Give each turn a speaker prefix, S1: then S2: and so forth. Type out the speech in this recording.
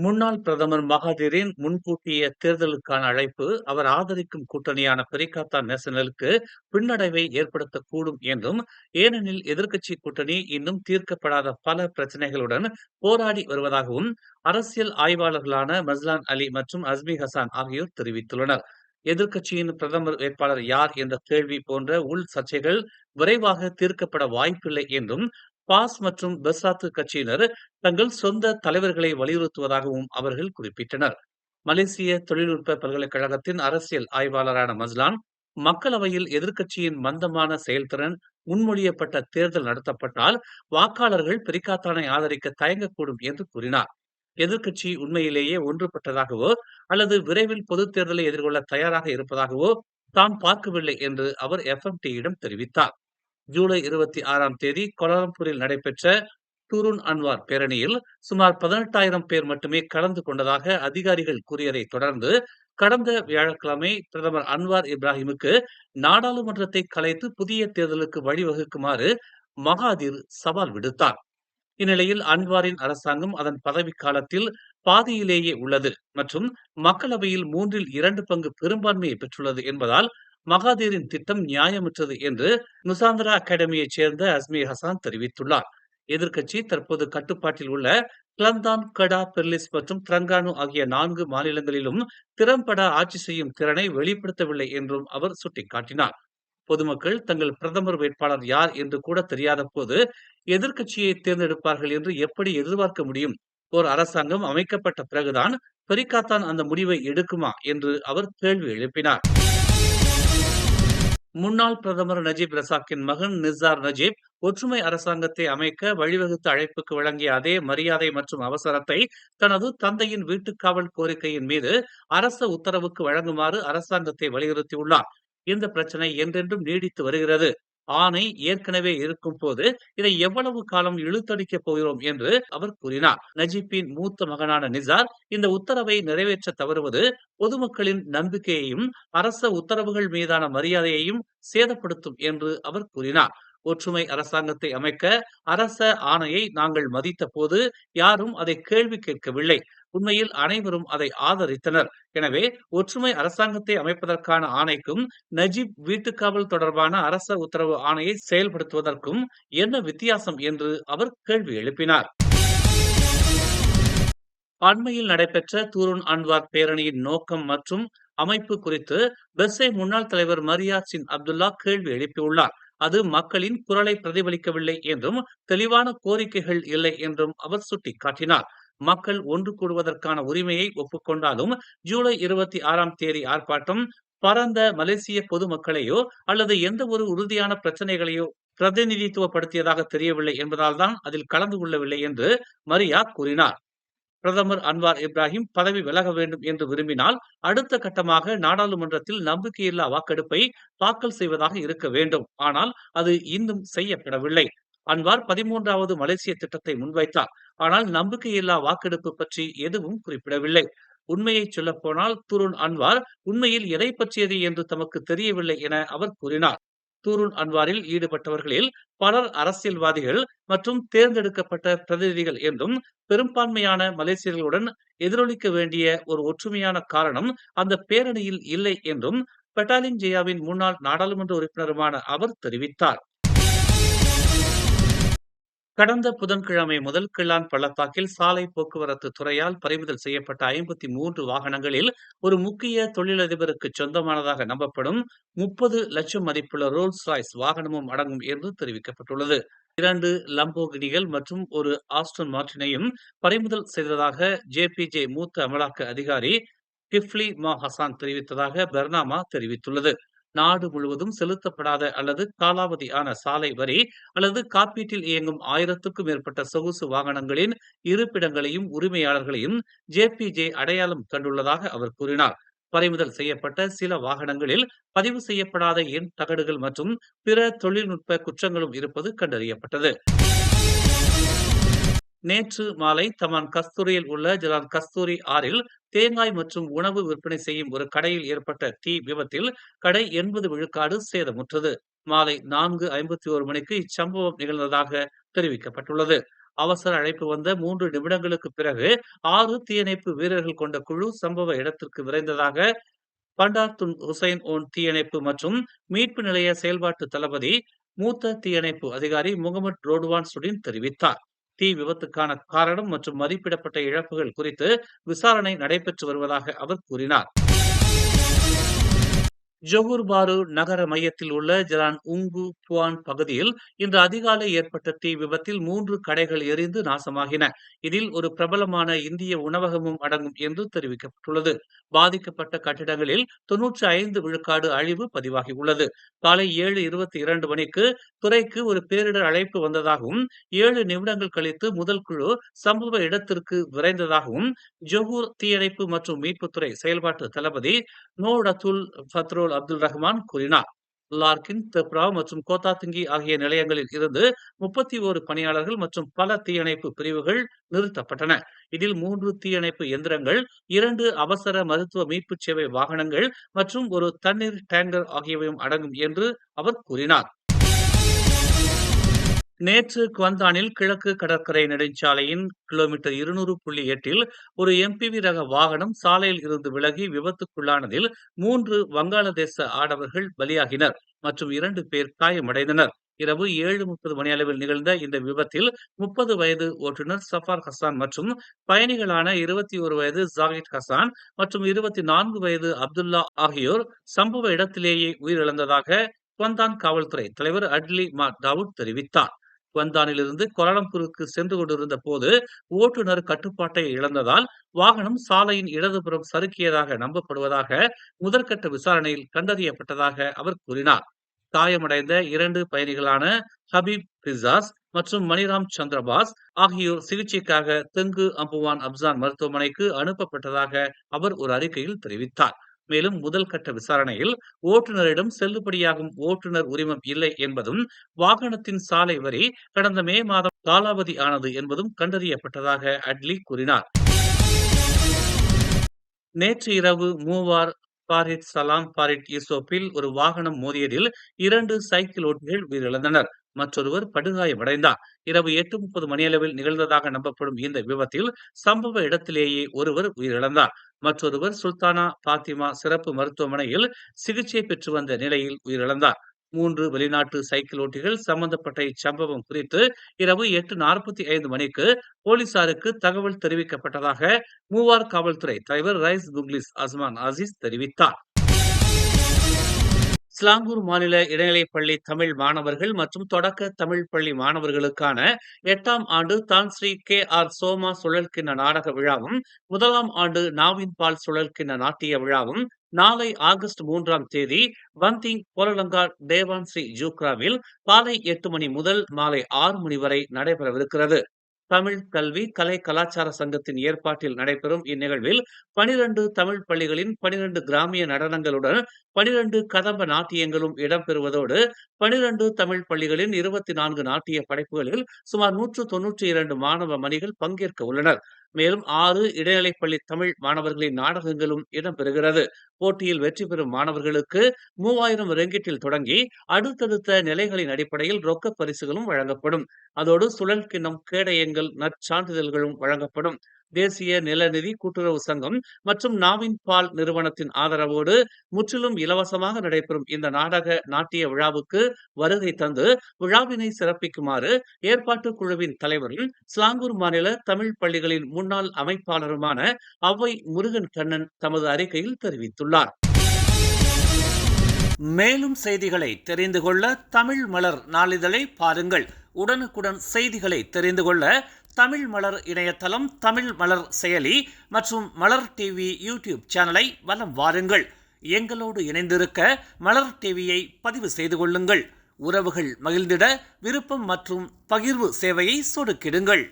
S1: முன்னாள் பிரதமர் மகாதிரின் முன்கூட்டிய தேர்தலுக்கான அழைப்பு அவர் ஆதரிக்கும் கூட்டணியான பெரிகாத்தா நேஷனலுக்கு பின்னடைவை ஏற்படுத்தக்கூடும் என்றும், ஏனெனில் எதிர்க்கட்சி கூட்டணி இன்னும் தீர்க்கப்படாத பல பிரச்சனைகளுடன் போராடி வருவதாகவும் அரசியல் ஆய்வாளர்களான மஸ்லான் அலி மற்றும் அஸ்மி ஹசான் ஆகியோர் தெரிவித்துள்ளனர். எதிர்க்கட்சியின் பிரதமர் வேட்பாளர் யார் என்ற கேள்வி போன்ற உள் சர்ச்சைகள் விரைவாக தீர்க்கப்பட வாய்ப்பில்லை என்றும், பாஸ் மற்றும் பெர்சாத்து கட்சியினர் தங்கள் சொந்த தலைவர்களை வலியுறுத்துவதாகவும் அவர்கள் குறிப்பிட்டனர். மலேசிய தொழில்நுட்ப பல்கலைக்கழகத்தின் அரசியல் ஆய்வாளரான மஸ்லான், மக்களவையில் எதிர்க்கட்சியின் மந்தமான செயல்திறன் முன்மொழியப்பட்ட தேர்தல் நடத்தப்பட்டால் வாக்காளர்கள் பெரிகாத்தானை ஆதரிக்க தயங்கக்கூடும் என்று கூறினார். எதிர்க்கட்சி உண்மையிலேயே ஒன்றுபட்டதாகவோ அல்லது விரைவில் பொதுத் தேர்தலை எதிர்கொள்ள தயாராக இருப்பதாகவோ தாம் பார்க்கவில்லை என்று அவர் எஃப்எம்டியிடம் தெரிவித்தார். ஜூலை 26ஆம் தேதி கோலாலம்பூரில் நடைபெற்ற டூருன் அன்வார் பேரணியில் சுமார் 18,000 பேர் மட்டுமே கலந்து கொண்டதாக அதிகாரிகள் கூறியதை தொடர்ந்து, கடந்த வியாழக்கிழமை பிரதமர் அன்வார் இப்ராஹிமுக்கு நாடாளுமன்றத்தை கலைத்து புதிய தேர்தலுக்கு வழிவகுக்குமாறு மகாதிர் சவால் விடுத்தார். இந்நிலையில் அன்வாரின் அரசாங்கம் அதன் பதவிக்காலத்தில் பாதியிலேயே உள்ளது மற்றும் மக்களவையில் 2 பங்கு பெரும்பான்மையை பெற்றுள்ளது என்பதால் மகாதீரின் திட்டம் நியாயமற்றது என்று நுசாந்திரா அகாடமியைச் சேர்ந்த அஸ்மி ஹசான் தெரிவித்துள்ளார். எதிர்க்கட்சி தற்போது கட்டுப்பாட்டில் உள்ள கிளந்தான், கடா, பெர்லிஸ் மற்றும் திரங்கானு ஆகிய 4 மாநிலங்களிலும் திறம்பட ஆட்சி செய்யும் திறனை வெளிப்படுத்தவில்லை என்றும் அவர் சுட்டிக்காட்டினார். பொதுமக்கள் தங்கள் பிரதமர் வேட்பாளர் யார் என்று கூட தெரியாத போது எதிர்க்கட்சியை தேர்ந்தெடுப்பார்கள் என்று எப்படி எதிர்பார்க்க முடியும்? ஒரு அரசாங்கம் அமைக்கப்பட்ட பிறகுதான் பெரிகாத்தான் அந்த முடிவை எடுக்குமா என்று அவர் கேள்வி எழுப்பினார். முன்னாள் பிரதமர் நஜீப் ரசாக்கின் மகன் நிசார் நஜீப் ஒற்றுமை அரசாங்கத்தை அமைக்க வழிவகுத்த அழைப்புக்கு வழங்கிய அதே மரியாதை மற்றும் அவசரத்தை தனது தந்தையின் வீட்டுக்காவல் கோரிக்கையின் மீது அரச உத்தரவுக்கு வழங்குமாறு அரசாங்கத்தை வலியுறுத்தியுள்ளார். இந்த பிரச்சனை என்றென்றும் நீடித்து வருகிறது. ஆணை ஏற்கனவே இருக்கும் போது இதை எவ்வளவு காலம் இழுத்தடிக்கப் போகிறோம் என்று அவர் கூறினார். நஜீப்பின் மூத்த மகனான நிசார் இந்த உத்தரவை நிறைவேற்ற தவறுவது பொதுமக்களின் நம்பிக்கையையும் அரச உத்தரவுகள் மீதான மரியாதையையும் சேதப்படுத்தும் என்று அவர் கூறினார். ஒற்றுமை அரசாங்கத்தை அமைக்க அரச ஆணையை நாங்கள் மதித்த போது யாரும் அதை கேள்வி கேட்கவில்லை. உண்மையில் அனைவரும் அதை ஆதரித்தனர். எனவே ஒற்றுமை அரசாங்கத்தை அமைப்பதற்கான ஆணைக்கும் நஜீப் வீட்டுக்காவல் தொடர்பான அரச உத்தரவு ஆணையை செயல்படுத்துவதற்கும் என்ன வித்தியாசம் என்று அவர் கேள்வி எழுப்பினார். அண்மையில் நடைபெற்ற தூருன் அன்வார் பேரணியின் நோக்கம் மற்றும் அமைப்பு குறித்து பெர்சே முன்னாள் தலைவர் மரியா சின் அப்துல்லா கேள்வி எழுப்பியுள்ளார். அது மக்களின் குரலை பிரதிபலிக்கவில்லை என்றும் தெளிவான கோரிக்கைகள் இல்லை என்றும் அவர் சுட்டிக்காட்டினார். மக்கள் ஒன்று கூடுவதற்கான உரிமையை ஒப்புக்கொண்டாலும் ஜூலை 26ஆம் தேதி ஆர்ப்பாட்டம் பரந்த மலேசிய பொதுமக்களையோ அல்லது எந்த ஒரு உறுதியான பிரச்சனைகளையோ பிரதிநிதித்துவப்படுத்தியதாக தெரியவில்லை என்பதால் தான் அதில் கலந்து கொள்ளவில்லை என்று மரியா கூறினார். பிரதமர் அன்வார் இப்ராஹிம் பதவி விலக வேண்டும் என்று விரும்பினால் அடுத்த கட்டமாக நாடாளுமன்றத்தில் நம்பிக்கையில்லா வாக்கெடுப்பை தாக்கல் செய்வதாக இருக்க வேண்டும். ஆனால் அது இன்னும் செய்யப்படவில்லை. அன்வார் 13வது மலேசிய திட்டத்தை முன்வைத்தார். ஆனால் நம்பிக்கையில்லா வாக்கெடுப்பு பற்றி எதுவும் குறிப்பிடவில்லை. உண்மையை சொல்லப்போனால் தூருன் அன்வார் உண்மையில் எதை பற்றியது என்று தமக்கு தெரியவில்லை என அவர் கூறினார். தூருன் அன்வாரில் ஈடுபட்டவர்களில் பலர் அரசியல்வாதிகள் மற்றும் தேர்ந்தெடுக்கப்பட்ட பிரதிநிதிகள் என்றும், பெரும்பான்மையான மலேசியர்களுடன் எதிரொலிக்க வேண்டிய ஒரு ஒற்றுமையான காரணம் அந்த பேரணியில் இல்லை என்றும் பெட்டாலிங் ஜெயாவின் முன்னாள் நாடாளுமன்ற உறுப்பினருமான அவர் தெரிவித்தார். கடந்த புதன்கிழமை முதல் கிள்ளான் பள்ளத்தாக்கில் சாலை போக்குவரத்து துறையால் பறிமுதல் செய்யப்பட்ட 53 வாகனங்களில் ஒரு முக்கிய தொழிலதிபருக்கு சொந்தமானதாக நம்பப்படும் 30 லட்சம் மதிப்புள்ள ரோல்ஸ் ராய்ஸ் வாகனமும் அடங்கும் என்று தெரிவிக்கப்பட்டுள்ளது. 2 லம்போகினிகள் மற்றும் ஒரு ஆஸ்டன் மார்டினையும் பறிமுதல் செய்ததாக ஜேபிஜே மூத்த அமலாக்க அதிகாரி கிஃப்லி மா ஹசான் தெரிவித்ததாக பெர்னாமா தெரிவித்துள்ளது. நாடு முழுவதும் செலுத்தப்படாத அல்லது காலாவதி ஆன சாலை வரி அல்லது காப்பீட்டில் இயங்கும் 1000க்கும் மேற்பட்ட சொகுசு வாகனங்களின் இருப்பிடங்களையும் உரிமையாளர்களையும் ஜேபிஜே அடையாளம் கண்டுள்ளதாக அவர் கூறினார். பறிமுதல் செய்யப்பட்ட சில வாகனங்களில் பதிவு செய்யப்படாத எண் தகடுகள் மற்றும் பிற தொழில்நுட்ப குற்றங்களும் இருப்பது கண்டறியப்பட்டது. நேற்று மாலை தமான் கஸ்தூரியில் உள்ள ஜலான் கஸ்தூரி ஆறில் தேங்காய் மற்றும் உணவு விற்பனை செய்யும் ஒரு கடையில் ஏற்பட்ட தீ விபத்தில் கடை 80 விழுக்காடு சேதமுற்றது. மாலை 4:51 மணிக்கு இச்சம்பவம் நிகழ்ந்ததாக தெரிவிக்கப்பட்டுள்ளது. அவசர அழைப்பு வந்த 3 நிமிடங்களுக்கு பிறகு 6 தீயணைப்பு வீரர்கள் கொண்ட குழு சம்பவ இடத்திற்கு விரைந்ததாக பண்டார் துன் ஹுசைன் ஓன் தீயணைப்பு மற்றும் மீட்பு நிலைய செயல்பாட்டு தளபதி மூத்த தீயணைப்பு அதிகாரி முகமது ரோடுவான் சுடின் தெரிவித்தார். தீ விபத்துக்கான காரணம் மற்றும் மதிப்பிடப்பட்ட இழப்புகள் குறித்து விசாரணை நடைபெற்று வருவதாக அவர் கூறினார். ஜொகூர் பாரு நகர மையத்தில் உள்ள ஜலான் உங்கு புவான் பகுதியில் இன்று அதிகாலை ஏற்பட்ட தீ விபத்தில் 3 கடைகள் எரிந்து நாசமாகின. இதில் ஒரு பிரபலமான இந்திய உணவகமும் அடங்கும் என்று தெரிவிக்கப்பட்டுள்ளது. பாதிக்கப்பட்ட கட்டிடங்களில் 95 விழுக்காடு அழிவு பதிவாகியுள்ளது. காலை 7:22 மணிக்கு துறைக்கு ஒரு பேரிடர் அழைப்பு வந்ததாகவும் 7 நிமிடங்கள் கழித்து முதல் குழு சம்பவ இடத்திற்கு விரைந்ததாகவும் ஜொகூர் தீயணைப்பு மற்றும் மீட்புத்துறை செயல்பாட்டு தளபதி நோடத்துல் ஃபத்ரோல் அப்துல் ரஹ்மான் கூறினார். லார்கின், தெப்ரா மற்றும் கோத்தாத்திங்கி ஆகிய நிலையங்களில் இருந்து 31 பணியாளர்கள் மற்றும் பல தீயணைப்பு பிரிவுகள் நிறுத்தப்பட்டன. இதில் 3 தீயணைப்பு எந்திரங்கள், 2 அவசர மருத்துவ மீட்பு சேவை வாகனங்கள் மற்றும் ஒரு தண்ணீர் டேங்கர் ஆகியவையும் அடங்கும் என்று அவர் கூறினார். நேற்று குவந்தானில் கிழக்கு கடற்கரை நெடுஞ்சாலையின் கிலோமீட்டர் 200.8 ஒரு MPV ரக வாகனம் சாலையில் இருந்து விலகி விபத்துக்குள்ளானதில் 3 வங்காளதேச ஆடவர்கள் பலியாகினர் மற்றும் 2 பேர் காயமடைந்தனர். இரவு 7:30 மணியளவில் நிகழ்ந்த இந்த விபத்தில் 30 வயது ஓட்டுநர் சஃபார் ஹசான் மற்றும் பயணிகளான 21 வயது ஜாகித் ஹசான் மற்றும் 24 வயது அப்துல்லா ஆகியோர் சம்பவ இடத்திலேயே உயிரிழந்ததாக குவந்தான் காவல்துறை தலைவர் அட்லி மா தாவூத் தெரிவித்தார். குவந்தானிலிருந்து கோலாலம்பூருக்கு சென்று கொண்டிருந்த போது ஓட்டுநர் கட்டுப்பாட்டை இழந்ததால் வாகனம் சாலையின் இடதுபுறம் சறுக்கியதாக நம்பப்படுவதாக முதற்கட்ட விசாரணையில் கண்டறியப்பட்டதாக அவர் கூறினார். காயமடைந்த 2 பயணிகளான ஹபீப் பிசாஸ் மற்றும் மணிராம் சந்திரபாஸ் ஆகியோர் சிகிச்சைக்காக தெங்கு அம்புவான் அப்சான் மருத்துவமனைக்கு அனுப்பப்பட்டதாக அவர் ஒரு அறிக்கையில் தெரிவித்தார். மேலும் முதல் கட்ட விசாரணையில் ஓட்டுநரிடம் செல்லுபடியாகும் ஓட்டுநர் உரிமம் இல்லை என்பதும் வாகனத்தின் சாலை வரி கடந்த மே மாதம் காலாவதி ஆனது என்பதும் கண்டறியப்பட்டதாக அட்லி கூறினார். நேற்று இரவு மூவார் பாரிட் சலாம் பாரிட் ஈசோப்பில் ஒரு வாகனம் மோதியதில் 2 சைக்கிள் ஓட்டிகள் உயிரிழந்தனர். மற்றொருவர் படுகாயமடைந்தார். இரவு 8:30 மணியளவில் நிகழ்ந்ததாக நம்பப்படும் இந்த விபத்தில் சம்பவ இடத்திலேயே ஒருவர் உயிரிழந்தார். மற்றொருவர் சுல்தானா பாத்திமா சிறப்பு மருத்துவமனையில் சிகிச்சை பெற்று வந்த நிலையில் உயிரிழந்தார். 3 வெளிநாட்டு சைக்கிள் ஓட்டிகள் சம்பந்தப்பட்ட இச்சம்பவம் குறித்து இரவு 8:45 மணிக்கு போலீசாருக்கு தகவல் தெரிவிக்கப்பட்டதாக மூவார் காவல்துறை தலைவர் ரைஸ் புக்லிஸ் அஸ்மான் அசீஸ் தெரிவித்தார். ஸ்லாங்கூர் மாநில இடைநிலைப்பள்ளி தமிழ் மாணவர்கள் மற்றும் தொடக்க தமிழ் பள்ளி மாணவர்களுக்கான 8ஆம் ஆண்டு தான்ஸ்ரீ KR சோமா சுழல்கிண்ண நாடக விழாவும் 1ஆம் ஆண்டு நாவின் பால் சுழல்கிண்ண நாட்டிய விழாவும் நாளை ஆகஸ்ட் 3ஆம் தேதி வந்திங் கோலலங்கா தேவான் ஸ்ரீ ஜூக்ராவில் காலை 8 மணி முதல் மாலை 6 மணி வரை நடைபெறவிருக்கிறது. தமிழ் கல்வி கலை கலாச்சார சங்கத்தின் ஏற்பாட்டில் நடைபெறும் இந்நிகழ்வில் 12 தமிழ் பள்ளிகளின் 12 கிராமிய நடனங்களுடன் 12 கதம்ப நாட்டியங்களும் இடம்பெறுவதோடு 12 தமிழ் பள்ளிகளின் 24 நாட்டிய படைப்புகளில் சுமார் 192 மாணவ மணிகள் பங்கேற்க உள்ளனர். மேலும் 6 இடைநிலைப்பள்ளி தமிழ் மாணவர்களின் நாடகங்களும் இடம்பெறுகிறது. போட்டியில் வெற்றி பெறும் மாணவர்களுக்கு 3000 ரிங்கிட்டில் தொடங்கி அடுத்தடுத்த நிலைகளின் அடிப்படையில் ரொக்க பரிசுகளும் வழங்கப்படும். அதோடு சுழல் கிண்ணம், கேடயங்கள், நற்சான்றிதழ்களும் வழங்கப்படும். தேசிய நிலநிதி கூட்டுறவு சங்கம் மற்றும் நாவின் பால் நிறுவனத்தின் ஆதரவோடு முற்றிலும் இலவசமாக நடைபெறும் இந்த நாடக நாட்டிய விழாவுக்கு வருகை தந்து விழாவினை சிறப்பிக்குமாறு ஏற்பாட்டு குழுவின் தலைவரும் ஸ்லாங்கூர் மாநில தமிழ் பள்ளிகளின் முன்னாள் அமைப்பாளருமான அவ்வை முருகன் கண்ணன் தமது அறிக்கையில் தெரிவித்துள்ளார். மேலும் செய்திகளை தெரிந்து கொள்ள தமிழ் மலர் நாளிதழை பாருங்கள். உடனுக்குடன் செய்திகளை தெரிந்து கொள்ள தமிழ் மலர் இணையதளம், தமிழ் மலர் செயலி மற்றும் மலர் டிவி யூடியூப் சேனலை வலம் வாருங்கள். எங்களோடு இணைந்திருக்க மலர் டிவியை பதிவு செய்து கொள்ளுங்கள். உறவுகள் மகிழ்ந்திட விருப்பம் மற்றும் பகிர்வு சேவையை சொடுக்கிடுங்கள்.